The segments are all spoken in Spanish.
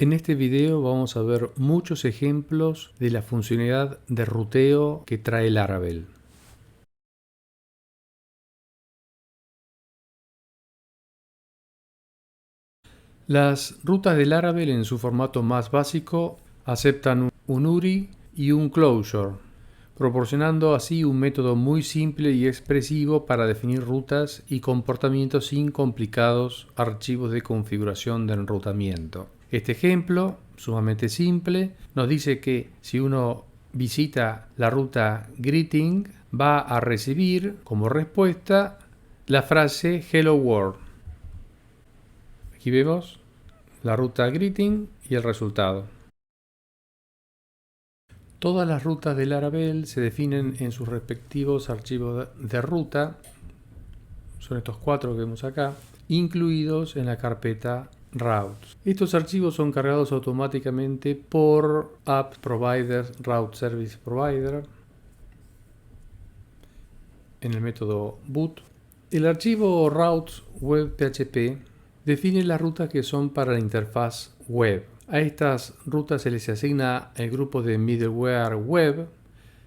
En este video vamos a ver muchos ejemplos de la funcionalidad de ruteo que trae Laravel. Las rutas de Laravel en su formato más básico aceptan un URI y un closure, proporcionando así un método muy simple y expresivo para definir rutas y comportamientos sin complicados archivos de configuración de enrutamiento. Este ejemplo, sumamente simple, nos dice que si uno visita la ruta greeting, va a recibir como respuesta la frase Hello World. Aquí vemos la ruta greeting y el resultado. Todas las rutas de Laravel se definen en sus respectivos archivos de ruta, son estos 4 que vemos acá, incluidos en la carpeta routes. Estos archivos son cargados automáticamente por App Provider Route Service Provider en el método boot. El archivo routes web PHP define las rutas que son para la interfaz web. A estas rutas se les asigna el grupo de middleware web,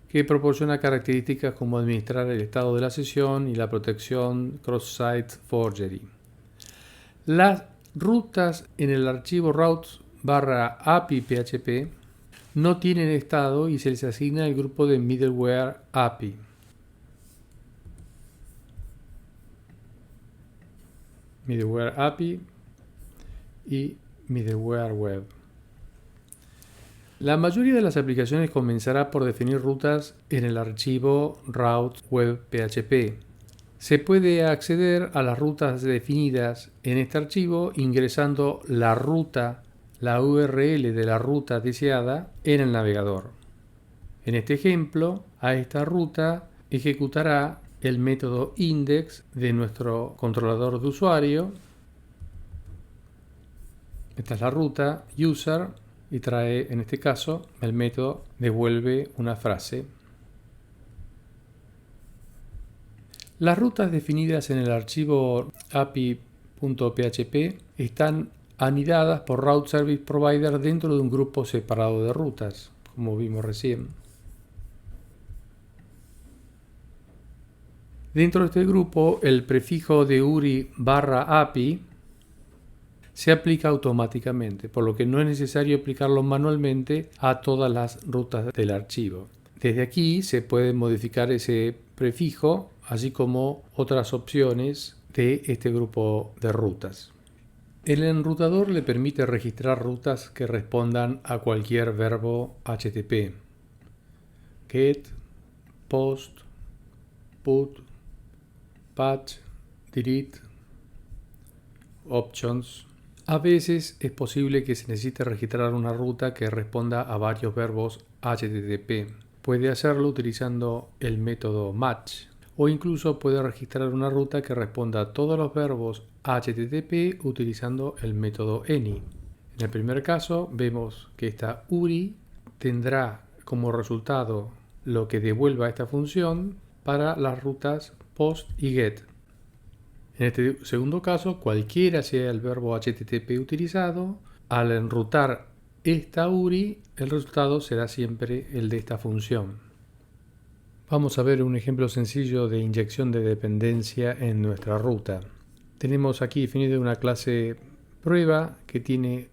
que proporciona características como administrar el estado de la sesión y la protección cross-site forgery. Las rutas en el archivo routes/API PHP no tienen estado y se les asigna el grupo de middleware API. Middleware API y middleware web. La mayoría de las aplicaciones comenzará por definir rutas en el archivo routes web PHP. Se puede acceder a las rutas definidas en este archivo ingresando la URL de la ruta deseada en el navegador. En este ejemplo, a esta ruta ejecutará el método index de nuestro controlador de usuario. Esta es la ruta user y trae, en este caso, el método devuelve una frase. Las rutas definidas en el archivo api.php están anidadas por Route Service Provider dentro de un grupo separado de rutas, como vimos recién. Dentro de este grupo, el prefijo de URI/API se aplica automáticamente, por lo que no es necesario aplicarlo manualmente a todas las rutas del archivo. Desde aquí se puede modificar ese prefijo, así como otras opciones de este grupo de rutas. El enrutador le permite registrar rutas que respondan a cualquier verbo HTTP. Get, post, put, patch, delete, options. A veces es posible que se necesite registrar una ruta que responda a varios verbos HTTP. Puede hacerlo utilizando el método match, o incluso puede registrar una ruta que responda a todos los verbos HTTP utilizando el método any. En el primer caso vemos que esta URI tendrá como resultado lo que devuelva esta función para las rutas post y get. En este segundo caso, cualquiera sea el verbo HTTP utilizado, al enrutar esta URI, el resultado será siempre el de esta función. Vamos a ver un ejemplo sencillo de inyección de dependencia en nuestra ruta. Tenemos aquí definida una clase prueba que tiene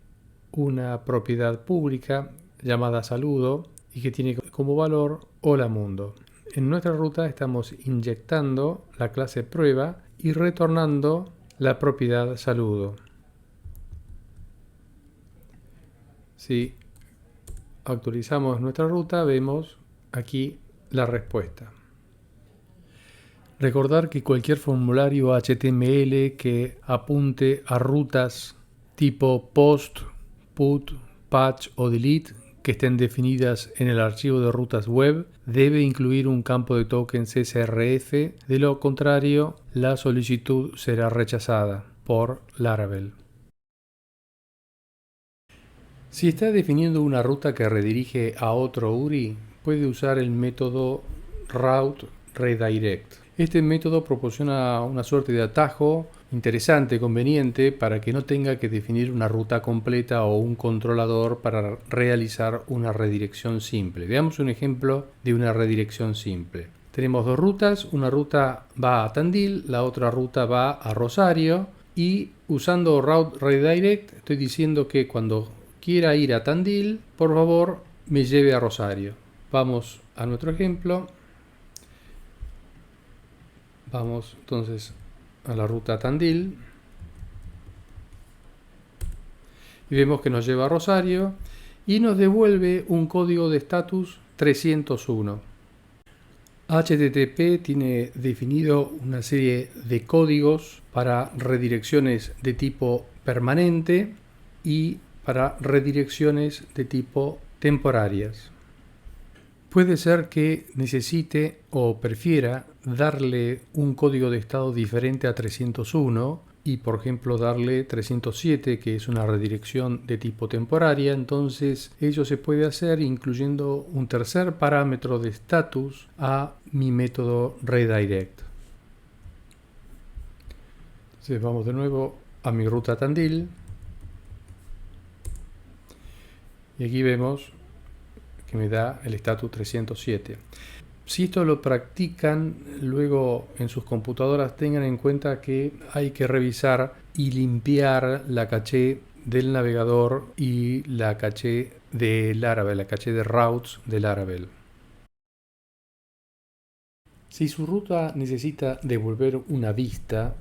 una propiedad pública llamada saludo y que tiene como valor hola mundo. En nuestra ruta estamos inyectando la clase prueba y retornando la propiedad saludo. Si actualizamos nuestra ruta, vemos aquí la respuesta. Recordar que cualquier formulario HTML que apunte a rutas tipo post, put, patch o delete que estén definidas en el archivo de rutas web debe incluir un campo de tokens srf, de lo contrario la solicitud será rechazada por Laravel. Si está definiendo una ruta que redirige a otro URI, puede usar el método route redirect. Este método proporciona una suerte de atajo interesante, conveniente, para que no tenga que definir una ruta completa o un controlador para realizar una redirección simple. Veamos un ejemplo de una redirección simple. Tenemos dos rutas, una ruta va a Tandil, la otra ruta va a Rosario, y usando Route Redirect estoy diciendo que cuando quiera ir a Tandil, por favor me lleve a Rosario. Vamos a nuestro ejemplo. Vamos entonces a la ruta Tandil y vemos que nos lleva a Rosario y nos devuelve un código de estatus 301. HTTP tiene definido una serie de códigos para redirecciones de tipo permanente y para redirecciones de tipo temporarias. Puede ser que necesite o prefiera darle un código de estado diferente a 301 y por ejemplo darle 307, que es una redirección de tipo temporaria. Entonces ello se puede hacer incluyendo un tercer parámetro de status a mi método redirect. Entonces vamos de nuevo a mi ruta Tandil y aquí vemos que me da el estatus 307. Si esto lo practican luego en sus computadoras, tengan en cuenta que hay que revisar y limpiar la caché del navegador y la caché del Laravel, la caché de routes del Laravel. Si su ruta necesita devolver una vista,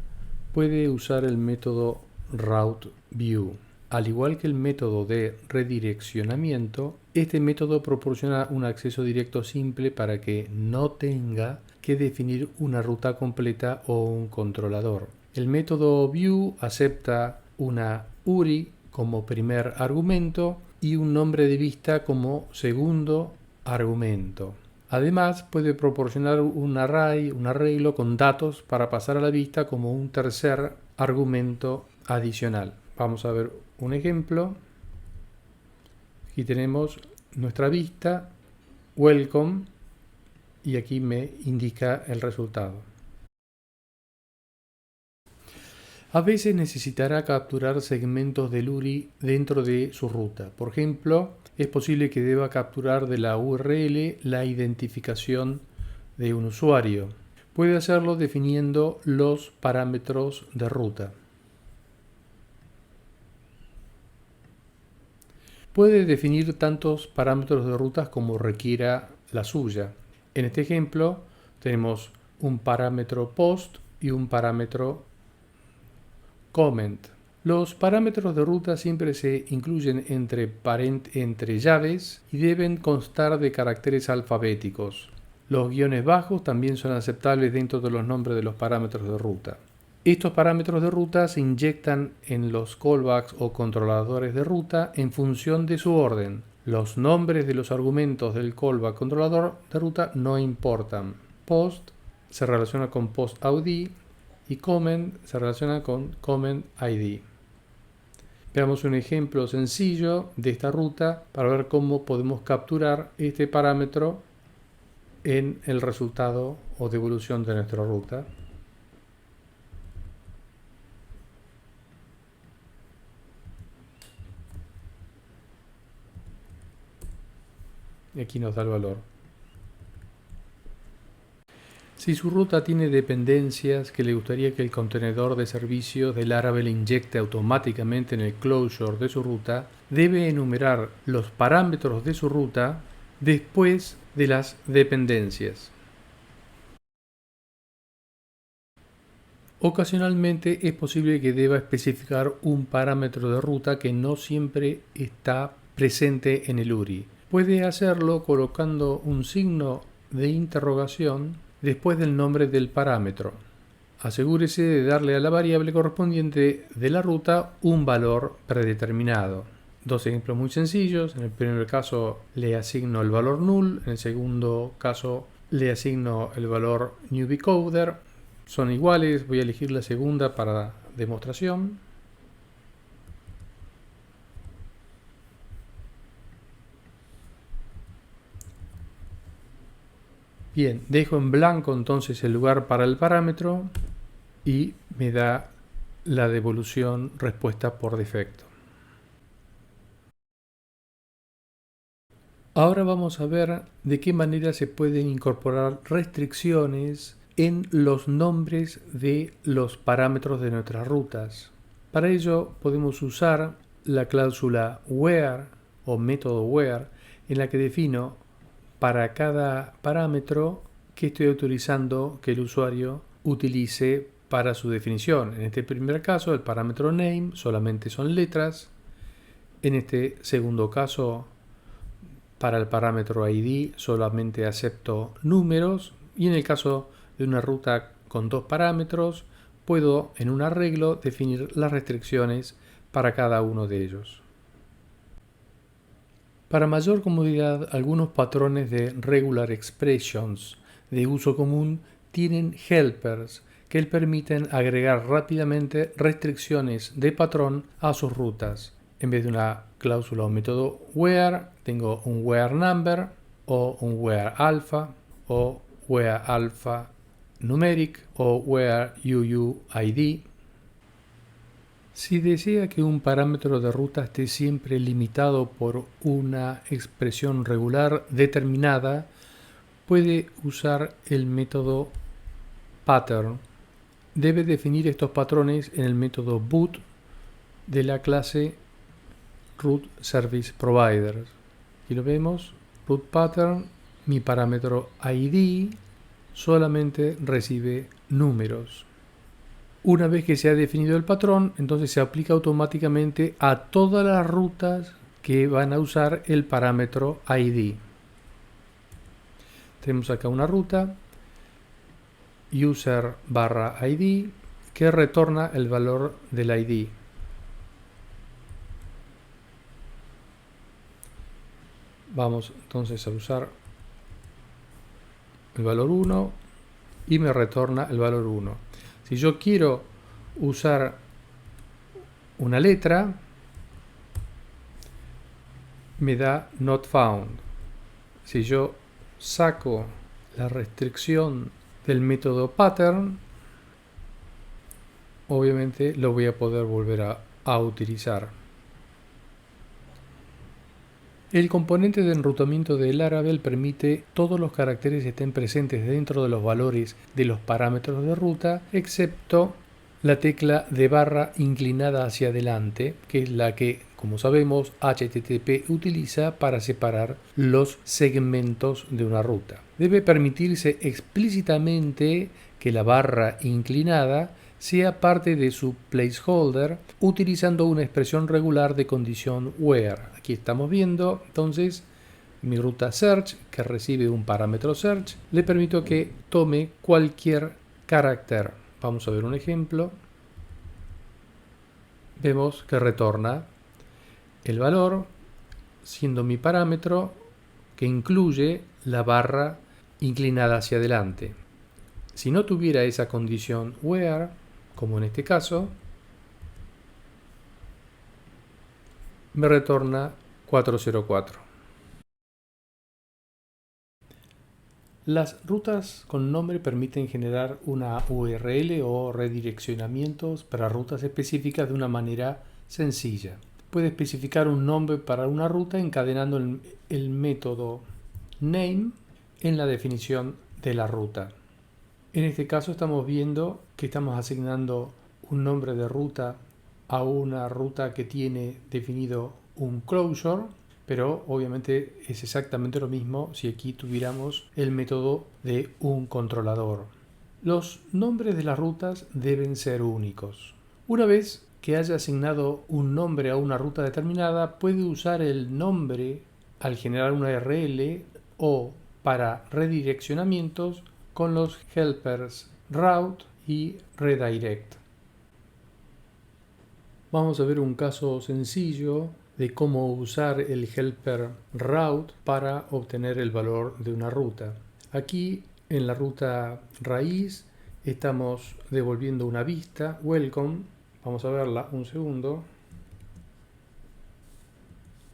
puede usar el método routeView. Al igual que el método de redireccionamiento, este método proporciona un acceso directo simple para que no tenga que definir una ruta completa o un controlador. El método view acepta una URI como primer argumento y un nombre de vista como segundo argumento. Además, puede proporcionar un array, un arreglo con datos para pasar a la vista como un tercer argumento adicional. Vamos a ver un ejemplo. Aquí tenemos nuestra vista, welcome, y aquí me indica el resultado. A veces necesitará capturar segmentos del URI dentro de su ruta. Por ejemplo, es posible que deba capturar de la URL la identificación de un usuario. Puede hacerlo definiendo los parámetros de ruta. Puede definir tantos parámetros de rutas como requiera la suya. En este ejemplo tenemos un parámetro post y un parámetro comment. Los parámetros de ruta siempre se incluyen entre llaves y deben constar de caracteres alfabéticos. Los guiones bajos también son aceptables dentro de los nombres de los parámetros de ruta. Estos parámetros de ruta se inyectan en los callbacks o controladores de ruta en función de su orden. Los nombres de los argumentos del callback controlador de ruta no importan. Post se relaciona con post ID y comment se relaciona con comment ID. Veamos un ejemplo sencillo de esta ruta para ver cómo podemos capturar este parámetro en el resultado o devolución de nuestra ruta. Y aquí nos da el valor. Si su ruta tiene dependencias que le gustaría que el contenedor de servicios del Laravel inyecte automáticamente en el closure de su ruta, debe enumerar los parámetros de su ruta después de las dependencias. Ocasionalmente es posible que deba especificar un parámetro de ruta que no siempre está presente en el URI. Puede hacerlo colocando un signo de interrogación después del nombre del parámetro. Asegúrese de darle a la variable correspondiente de la ruta un valor predeterminado. Dos ejemplos muy sencillos. En el primer caso le asigno el valor null, en el segundo caso le asigno el valor newBcoder. Son iguales, voy a elegir la segunda para demostración. Bien, dejo en blanco entonces el lugar para el parámetro y me da la devolución respuesta por defecto. Ahora vamos a ver de qué manera se pueden incorporar restricciones en los nombres de los parámetros de nuestras rutas. Para ello podemos usar la cláusula where o método where, en la que defino para cada parámetro que estoy autorizando que el usuario utilice para su definición. En este primer caso, el parámetro name solamente son letras. En este segundo caso, para el parámetro ID solamente acepto números. Y en el caso de una ruta con dos parámetros, puedo en un arreglo definir las restricciones para cada uno de ellos. Para mayor comodidad, algunos patrones de regular expressions de uso común tienen helpers que permiten agregar rápidamente restricciones de patrón a sus rutas. En vez de una cláusula o método where, tengo un where number o un where alpha o where alpha numeric o where UUID. Si desea que un parámetro de ruta esté siempre limitado por una expresión regular determinada, puede usar el método pattern. Debe definir estos patrones en el método boot de la clase root service provider. Aquí lo vemos, root pattern, mi parámetro ID solamente recibe números. Una vez que se ha definido el patrón, entonces se aplica automáticamente a todas las rutas que van a usar el parámetro ID. Tenemos acá una ruta user/id que retorna el valor del ID. Vamos entonces a usar el valor 1 y me retorna el valor 1. Si yo quiero usar una letra, me da not found. Si yo saco la restricción del método pattern, obviamente lo voy a poder volver a utilizar. El componente de enrutamiento de Laravel permite todos los caracteres estén presentes dentro de los valores de los parámetros de ruta, excepto la tecla de barra inclinada hacia adelante, que es la que, como sabemos, HTTP utiliza para separar los segmentos de una ruta. Debe permitirse explícitamente que la barra inclinada sea parte de su placeholder utilizando una expresión regular de condición where. Aquí estamos viendo entonces mi ruta search, que recibe un parámetro search, le permito que tome cualquier carácter. Vamos a ver un ejemplo. Vemos que retorna el valor siendo mi parámetro que incluye la barra inclinada hacia adelante. Si no tuviera esa condición where, como en este caso, me retorna 404. Las rutas con nombre permiten generar una URL o redireccionamientos para rutas específicas de una manera sencilla. Puede especificar un nombre para una ruta encadenando el método name en la definición de la ruta. En este caso estamos viendo que estamos asignando un nombre de ruta a una ruta que tiene definido un closure, pero obviamente es exactamente lo mismo si aquí tuviéramos el método de un controlador. Los nombres de las rutas deben ser únicos. Una vez que haya asignado un nombre a una ruta determinada, puede usar el nombre al generar una URL o para redireccionamientos con los helpers route y redirect. Vamos a ver un caso sencillo de cómo usar el helper route para obtener el valor de una ruta. Aquí en la ruta raíz estamos devolviendo una vista welcome. Vamos a verla un segundo,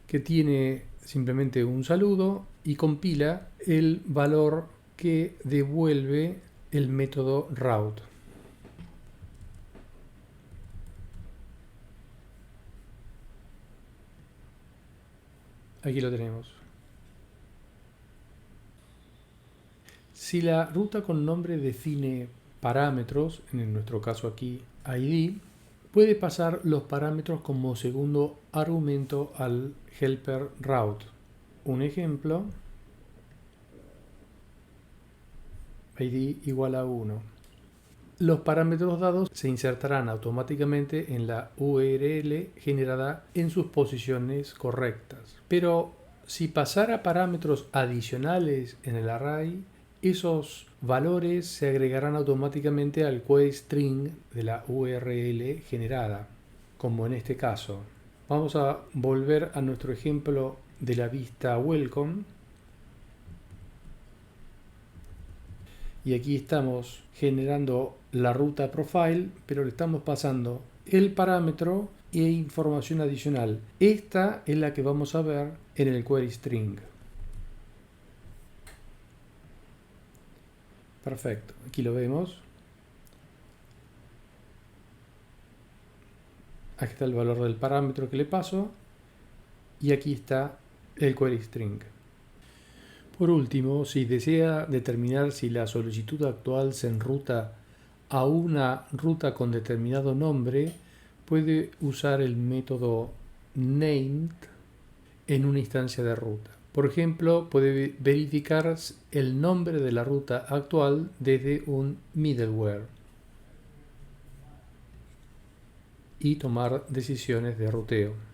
que tiene simplemente un saludo y compila el valor que devuelve el método route. Aquí lo tenemos. Si la ruta con nombre define parámetros, en nuestro caso aquí ID, puede pasar los parámetros como segundo argumento al helper route. Un ejemplo, ID igual a 1. Los parámetros dados se insertarán automáticamente en la URL generada en sus posiciones correctas. Pero si pasara parámetros adicionales en el array, esos valores se agregarán automáticamente al query string de la URL generada, como en este caso. Vamos a volver a nuestro ejemplo de la vista welcome. Y aquí estamos generando la ruta profile, pero le estamos pasando el parámetro e información adicional. Esta es la que vamos a ver en el query string. Perfecto, aquí lo vemos. Aquí está el valor del parámetro que le paso y aquí está el query string. Por último, si desea determinar si la solicitud actual se enruta a una ruta con determinado nombre, puede usar el método named en una instancia de ruta. Por ejemplo, puede verificar el nombre de la ruta actual desde un middleware y tomar decisiones de ruteo.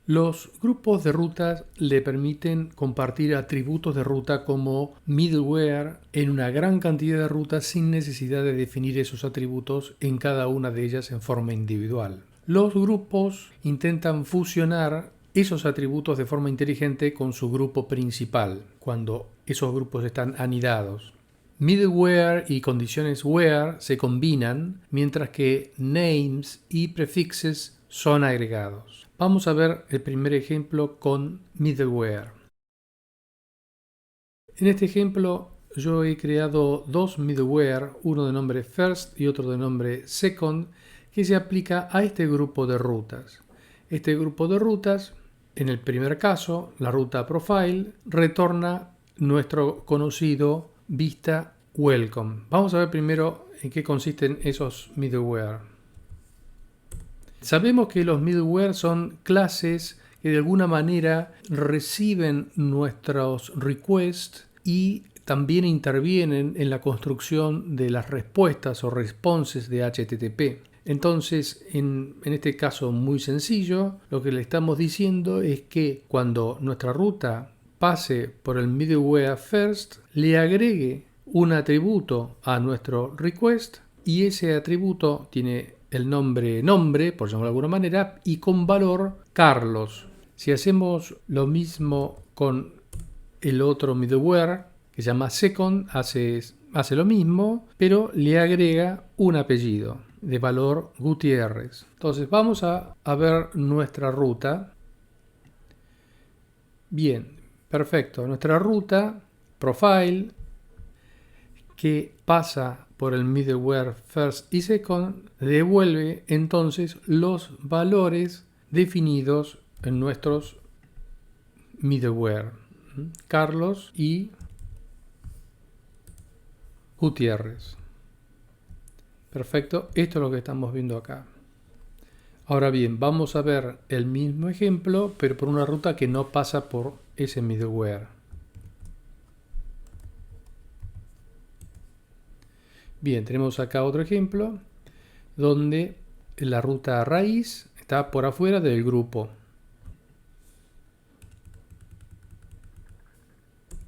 Los grupos de rutas le permiten compartir atributos de ruta como middleware en una gran cantidad de rutas sin necesidad de definir esos atributos en cada una de ellas en forma individual. Los grupos intentan fusionar esos atributos de forma inteligente con su grupo principal, cuando esos grupos están anidados. Middleware y condiciones where se combinan, mientras que names y prefixes son agregados. Vamos a ver el primer ejemplo con middleware. En este ejemplo yo he creado dos middleware, uno de nombre first y otro de nombre second, que se aplica a este grupo de rutas. Este grupo de rutas, en el primer caso, la ruta profile, retorna nuestro conocido vista welcome. Vamos a ver primero en qué consisten esos middleware. Sabemos que los middleware son clases que de alguna manera reciben nuestros requests y también intervienen en la construcción de las respuestas o responses de HTTP. Entonces, en este caso muy sencillo, lo que le estamos diciendo es que cuando nuestra ruta pase por el middleware first, le agregue un atributo a nuestro request y ese atributo tiene el nombre, por llamarlo de alguna manera, y con valor Carlos. Si hacemos lo mismo con el otro middleware, que se llama second, hace lo mismo, pero le agrega un apellido de valor Gutiérrez. Entonces vamos a ver nuestra ruta. Bien, perfecto. Nuestra ruta profile que pasa por el middleware first y second devuelve entonces los valores definidos en nuestros middleware, Carlos y Gutiérrez. Perfecto, esto es lo que estamos viendo acá. Ahora bien, vamos a ver el mismo ejemplo, pero por una ruta que no pasa por ese middleware. Bien, tenemos acá otro ejemplo donde la ruta raíz está por afuera del grupo.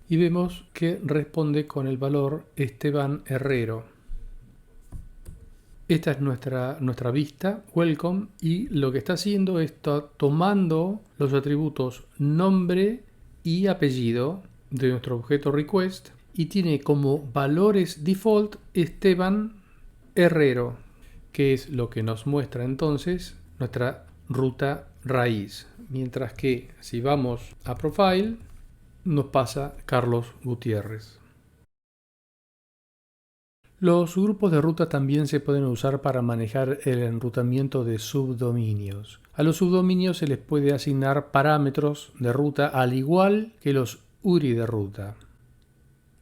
Y vemos que responde con el valor Esteban Herrero. Esta es nuestra vista, welcome, y lo que está haciendo es tomando los atributos nombre y apellido de nuestro objeto request y tiene como valores default Esteban Herrero, que es lo que nos muestra entonces nuestra ruta raíz. Mientras que si vamos a profile, nos pasa Carlos Gutiérrez. Los grupos de ruta también se pueden usar para manejar el enrutamiento de subdominios. A los subdominios se les puede asignar parámetros de ruta al igual que los URI de ruta,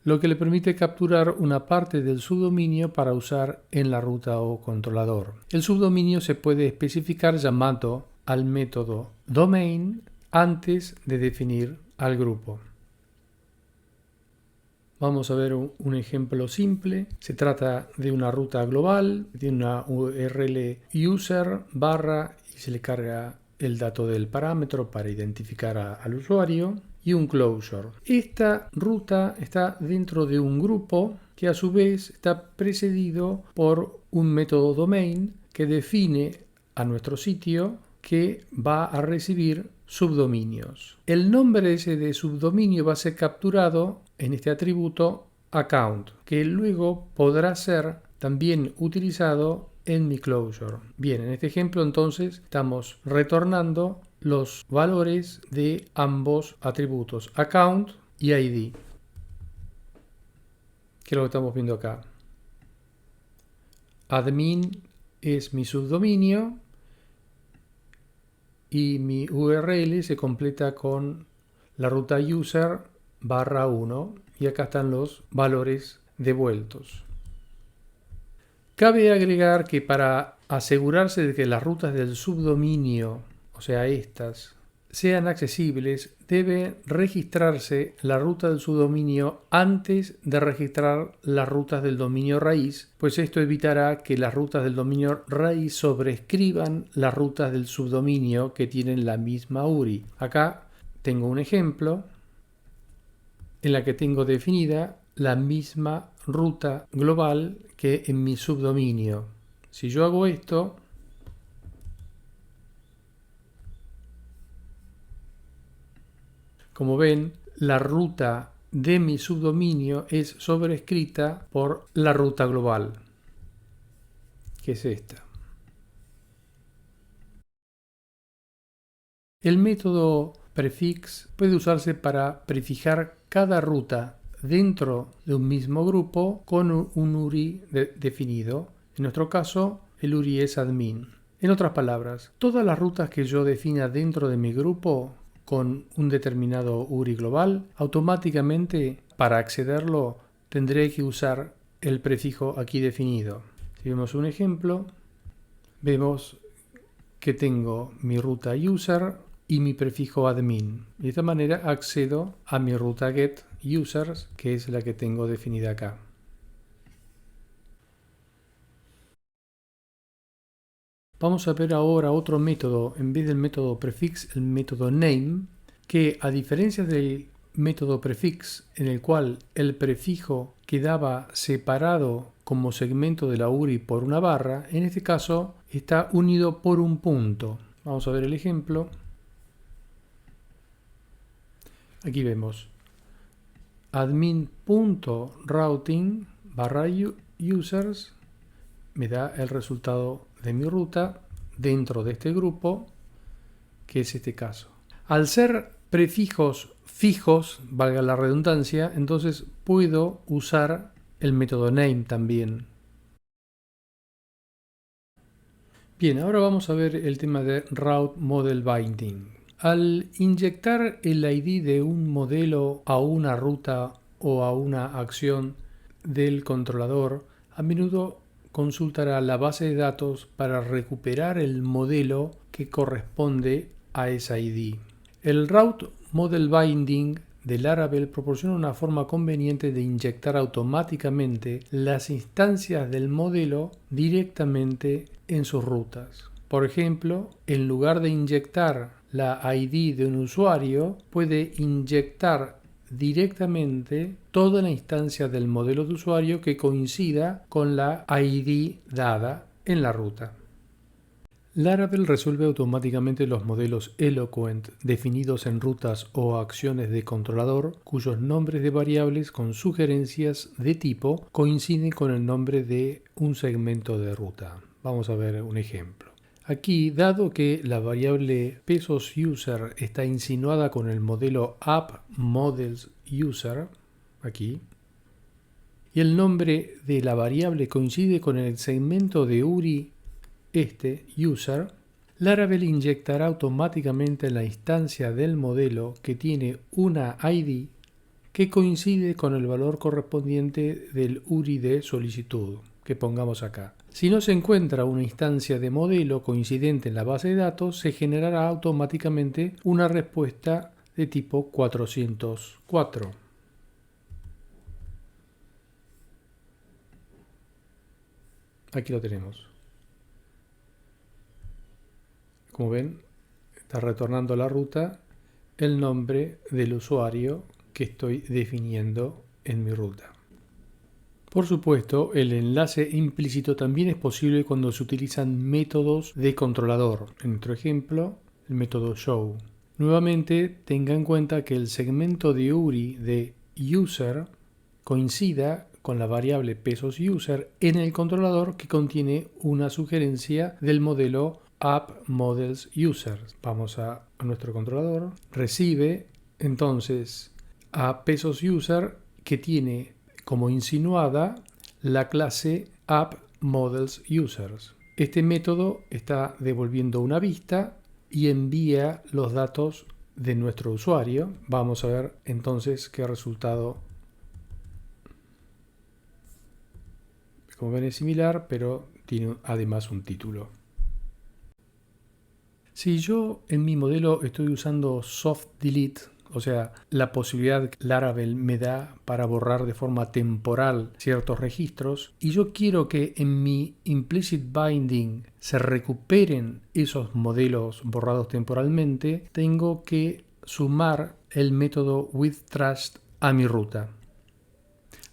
lo que le permite capturar una parte del subdominio para usar en la ruta o controlador. El subdominio se puede especificar llamando al método domain antes de definir al grupo. Vamos a ver un ejemplo simple. Se trata de una ruta global, de una URL user barra y se le carga el dato del parámetro para identificar al usuario y un closure. Esta ruta está dentro de un grupo que a su vez está precedido por un método domain que define a nuestro sitio que va a recibir subdominios. El nombre ese de subdominio va a ser capturado en este atributo account, que luego podrá ser también utilizado en mi closure. Bien, en este ejemplo entonces estamos retornando los valores de ambos atributos, account y ID, que es lo que estamos viendo acá. Admin es mi subdominio y mi URL se completa con la ruta user barra 1 y acá están los valores devueltos. Cabe agregar que para asegurarse de que las rutas del subdominio, o sea estas, sean accesibles, debe registrarse la ruta del subdominio antes de registrar las rutas del dominio raíz, pues esto evitará que las rutas del dominio raíz sobrescriban las rutas del subdominio que tienen la misma URI. Acá tengo un ejemplo en la que tengo definida la misma ruta global que en mi subdominio. Si yo hago esto, como ven, la ruta de mi subdominio es sobrescrita por la ruta global, que es esta. El método prefix puede usarse para prefijar cada ruta dentro de un mismo grupo con un URI definido. En nuestro caso, el URI es admin. En otras palabras, todas las rutas que yo defina dentro de mi grupo con un determinado URI global, automáticamente para accederlo tendré que usar el prefijo aquí definido. Si vemos un ejemplo, vemos que tengo mi ruta user y mi prefijo admin. De esta manera accedo a mi ruta get users, que es la que tengo definida acá. Vamos a ver ahora otro método, en vez del método prefix, el método name, que a diferencia del método prefix, en el cual el prefijo quedaba separado como segmento de la URI por una barra, en este caso está unido por un punto. Vamos a ver el ejemplo. Aquí vemos admin.routing barra users me da el resultado de mi ruta dentro de este grupo, que es este caso. Al ser prefijos fijos, valga la redundancia, entonces puedo usar el método name también. Bien, ahora vamos a ver el tema de Route Model Binding. Al inyectar el ID de un modelo a una ruta o a una acción del controlador, a menudo consultará la base de datos para recuperar el modelo que corresponde a esa ID. El Route Model Binding de Laravel proporciona una forma conveniente de inyectar automáticamente las instancias del modelo directamente en sus rutas. Por ejemplo, en lugar de inyectar la ID de un usuario, puede inyectar directamente toda la instancia del modelo de usuario que coincida con la ID dada en la ruta. Laravel resuelve automáticamente los modelos Eloquent definidos en rutas o acciones de controlador cuyos nombres de variables con sugerencias de tipo coinciden con el nombre de un segmento de ruta. Vamos a ver un ejemplo. Aquí, dado que la variable pesos_user está insinuada con el modelo app_models_user, aquí, y el nombre de la variable coincide con el segmento de URI, user, Laravel inyectará automáticamente en la instancia del modelo que tiene una ID que coincide con el valor correspondiente del URI de solicitud, que pongamos acá. Si no se encuentra una instancia de modelo coincidente en la base de datos, se generará automáticamente una respuesta de tipo 404. Aquí lo tenemos. Como ven, está retornando la ruta el nombre del usuario que estoy definiendo en mi ruta. Por supuesto, el enlace implícito también es posible cuando se utilizan métodos de controlador. En nuestro ejemplo, el método show. Nuevamente, tenga en cuenta que el segmento de URI de user coincida con la variable pesos user en el controlador que contiene una sugerencia del modelo app models user. Vamos a nuestro controlador. Recibe entonces a pesos user que tiene como insinuada la clase app models users. Este método está devolviendo una vista y envía los datos de nuestro usuario. Vamos a ver entonces qué resultado. Como ven es similar, pero tiene además un título. Si yo en mi modelo estoy usando soft delete, o sea, la posibilidad que Laravel me da para borrar de forma temporal ciertos registros, y yo quiero que en mi implicit binding se recuperen esos modelos borrados temporalmente, tengo que sumar el método withTrust a mi ruta.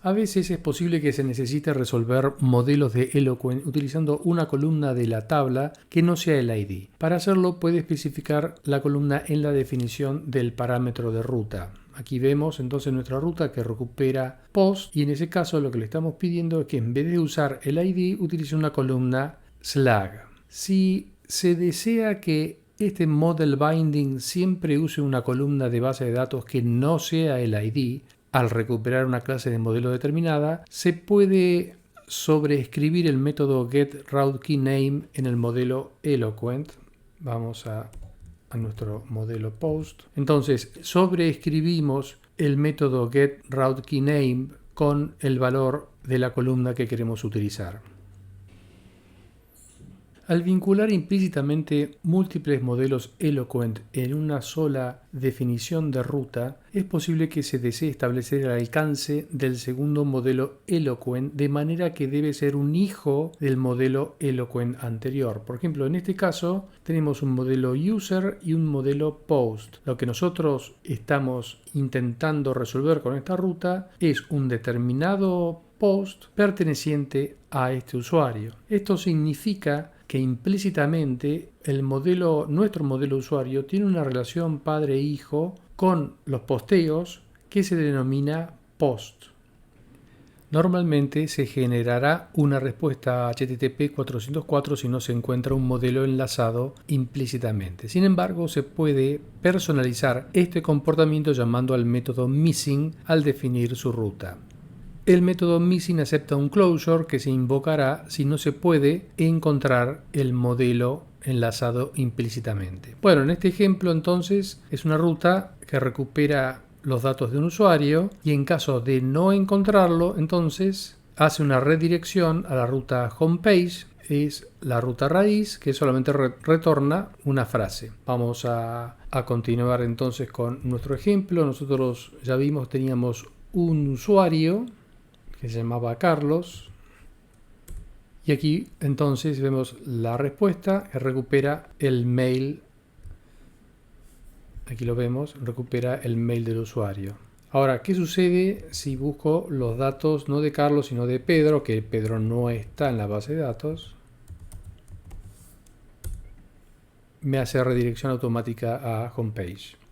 A veces es posible que se necesite resolver modelos de Eloquent utilizando una columna de la tabla que no sea el ID. Para hacerlo puede especificar la columna en la definición del parámetro de ruta. Aquí vemos entonces nuestra ruta que recupera post y en ese caso lo que le estamos pidiendo es que en vez de usar el ID utilice una columna slag. Si se desea que este model binding siempre use una columna de base de datos que no sea el ID, al recuperar una clase de modelo determinada, se puede sobreescribir el método getRouteKeyName en el modelo Eloquent. Vamos a nuestro modelo post. Entonces, sobreescribimos el método getRouteKeyName con el valor de la columna que queremos utilizar. Al vincular implícitamente múltiples modelos Eloquent en una sola definición de ruta, es posible que se desee establecer el alcance del segundo modelo Eloquent de manera que debe ser un hijo del modelo Eloquent anterior. Por ejemplo, en este caso tenemos un modelo user y un modelo post. Lo que nosotros estamos intentando resolver con esta ruta es un determinado post perteneciente a este usuario. Esto significa que implícitamente nuestro modelo usuario tiene una relación padre-hijo con los posteos que se denomina post. Normalmente se generará una respuesta HTTP 404 si no se encuentra un modelo enlazado implícitamente. Sin embargo, se puede personalizar este comportamiento llamando al método missing al definir su ruta. El método missing acepta un closure que se invocará si no se puede encontrar el modelo enlazado implícitamente. Bueno, en este ejemplo entonces es una ruta que recupera los datos de un usuario y en caso de no encontrarlo, entonces hace una redirección a la ruta homepage, es la ruta raíz que solamente retorna una frase. Vamos a continuar entonces con nuestro ejemplo. Nosotros ya vimos, teníamos un usuario que se llamaba Carlos. Y aquí entonces vemos la respuesta que recupera el mail. Aquí lo vemos, recupera el mail del usuario. Ahora, ¿qué sucede si busco los datos no de Carlos sino de Pedro? Que Pedro no está en la base de datos. Me hace redirección automática a homepage.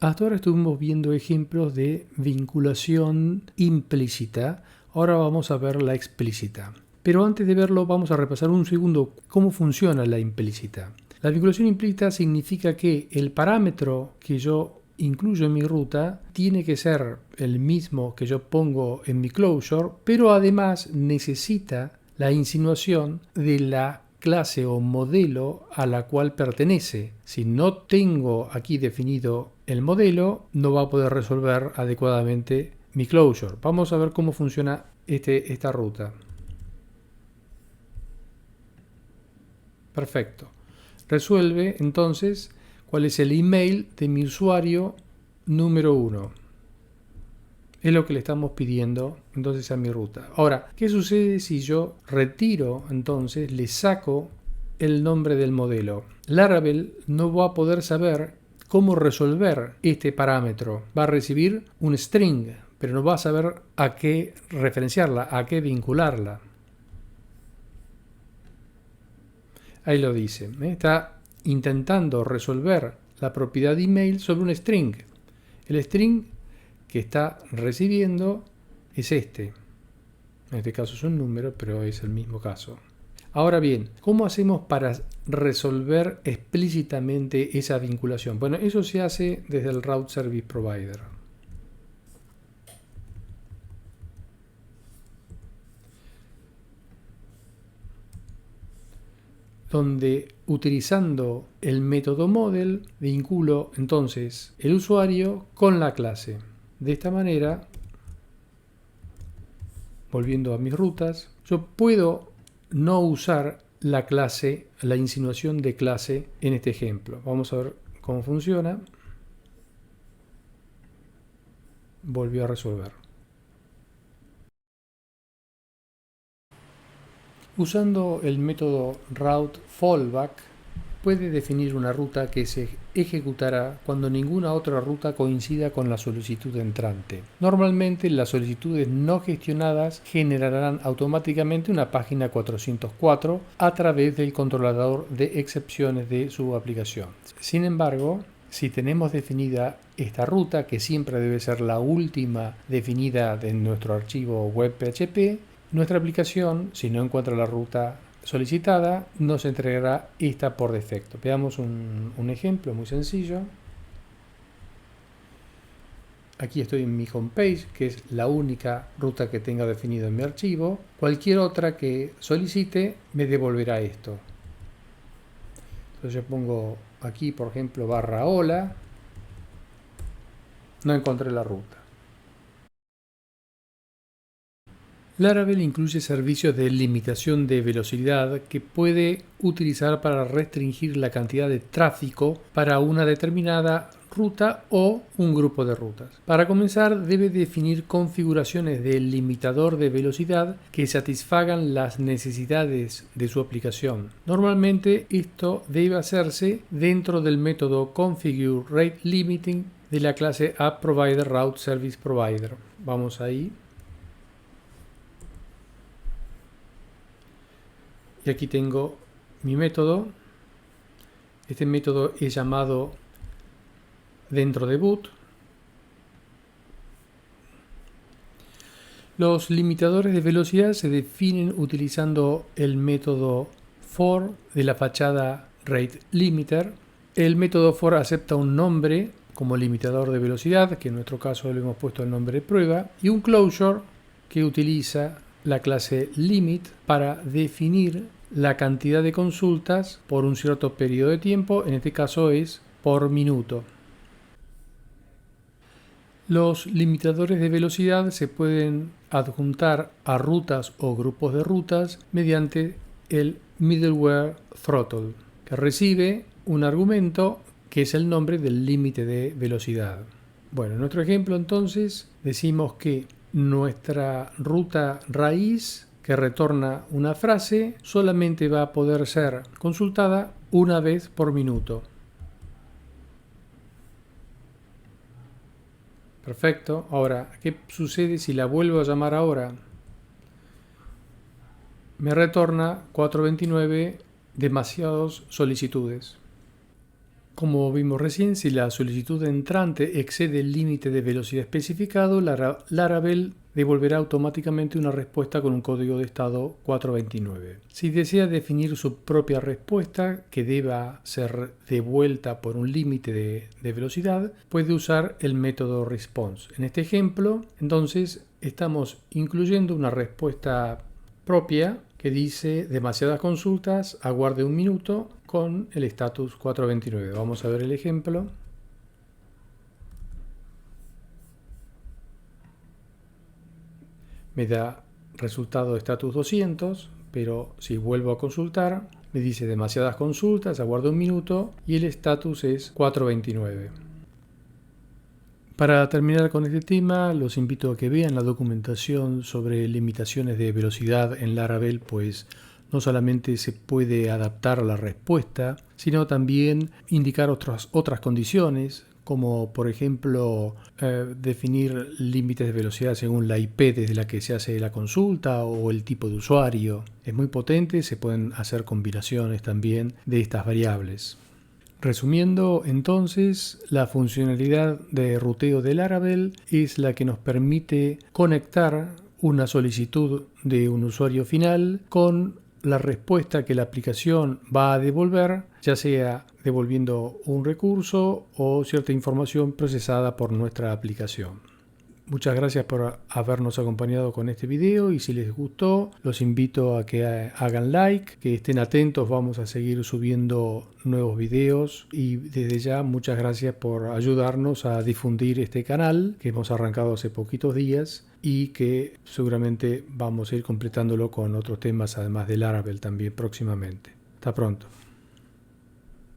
Hasta ahora estuvimos viendo ejemplos de vinculación implícita. Ahora vamos a ver la explícita. Pero antes de verlo vamos a repasar un segundo cómo funciona la implícita. La vinculación implícita significa que el parámetro que yo incluyo en mi ruta tiene que ser el mismo que yo pongo en mi closure, pero además necesita la insinuación de la clase o modelo a la cual pertenece. Si no tengo aquí definido el modelo, no va a poder resolver adecuadamente mi closure. Vamos a ver cómo funciona esta ruta. Perfecto. Resuelve entonces cuál es el email de mi usuario número 1. Es lo que le estamos pidiendo entonces a mi ruta. Ahora, ¿qué sucede si yo retiro entonces, le saco el nombre del modelo? Laravel no va a poder saber cómo resolver este parámetro. Va a recibir un string, pero no va a saber a qué referenciarla, a qué vincularla. Ahí lo dice. Está intentando resolver la propiedad de email sobre un string. El string que está recibiendo es este. En este caso es un número, pero es el mismo caso. Ahora bien, ¿cómo hacemos para resolver explícitamente esa vinculación? Bueno, eso se hace desde el Route Service Provider. Donde utilizando el método model vinculo entonces el usuario con la clase. De esta manera, volviendo a mis rutas, yo puedo no usar la clase, la insinuación de clase en este ejemplo. Vamos a ver cómo funciona. Volvió a resolver. Usando el método route fallback, puede definir una ruta que se ejecutará cuando ninguna otra ruta coincida con la solicitud entrante. Normalmente las solicitudes no gestionadas generarán automáticamente una página 404 a través del controlador de excepciones de su aplicación. Sin embargo, si tenemos definida esta ruta, que siempre debe ser la última definida en nuestro archivo web PHP, nuestra aplicación, si no encuentra la ruta solicitada, nos entregará esta por defecto. Veamos un ejemplo muy sencillo. Aquí estoy en mi homepage, que es la única ruta que tenga definido en mi archivo. Cualquier otra que solicite me devolverá esto. Entonces yo pongo aquí, por ejemplo, /hola. No encontré la ruta. Laravel incluye servicios de limitación de velocidad que puede utilizar para restringir la cantidad de tráfico para una determinada ruta o un grupo de rutas. Para comenzar, debe definir configuraciones del limitador de velocidad que satisfagan las necesidades de su aplicación. Normalmente esto debe hacerse dentro del método configure_rate_limiting de la clase AppProvider_Route_Service_Provider. Vamos ahí. Y aquí tengo mi método. Este método es llamado dentro de boot. Los limitadores de velocidad se definen utilizando el método for de la fachada rateLimiter. El método for acepta un nombre como limitador de velocidad, que en nuestro caso le hemos puesto el nombre de prueba, y un closure que utiliza la clase limit para definir la cantidad de consultas por un cierto periodo de tiempo, en este caso es por minuto. Los limitadores de velocidad se pueden adjuntar a rutas o grupos de rutas mediante el middleware throttle, que recibe un argumento que es el nombre del límite de velocidad. Bueno, en nuestro ejemplo entonces decimos que nuestra ruta raíz que retorna una frase solamente va a poder ser consultada una vez por minuto. Perfecto. Ahora, ¿qué sucede si la vuelvo a llamar ahora? Me retorna 429 demasiadas solicitudes. Como vimos recién, si la solicitud entrante excede el límite de velocidad especificado, Laravel devolverá automáticamente una respuesta con un código de estado 429. Si desea definir su propia respuesta que deba ser devuelta por un límite de velocidad, puede usar el método response. En este ejemplo, entonces, estamos incluyendo una respuesta propia que dice demasiadas consultas, aguarde un minuto con el status 429. Vamos a ver el ejemplo. Me da resultado de status 200, pero si vuelvo a consultar, me dice demasiadas consultas, aguardo un minuto y el status es 429. Para terminar con este tema, los invito a que vean la documentación sobre limitaciones de velocidad en Laravel, pues no solamente se puede adaptar a la respuesta, sino también indicar otras condiciones, como por ejemplo definir límites de velocidad según la IP desde la que se hace la consulta o el tipo de usuario. Es muy potente, se pueden hacer combinaciones también de estas variables. Resumiendo, entonces, la funcionalidad de ruteo de Laravel es la que nos permite conectar una solicitud de un usuario final con la respuesta que la aplicación va a devolver, ya sea devolviendo un recurso o cierta información procesada por nuestra aplicación. Muchas gracias por habernos acompañado con este video y si les gustó, los invito a que hagan like, que estén atentos, vamos a seguir subiendo nuevos videos y desde ya muchas gracias por ayudarnos a difundir este canal que hemos arrancado hace poquitos días y que seguramente vamos a ir completándolo con otros temas además de Laravel también próximamente. Hasta pronto.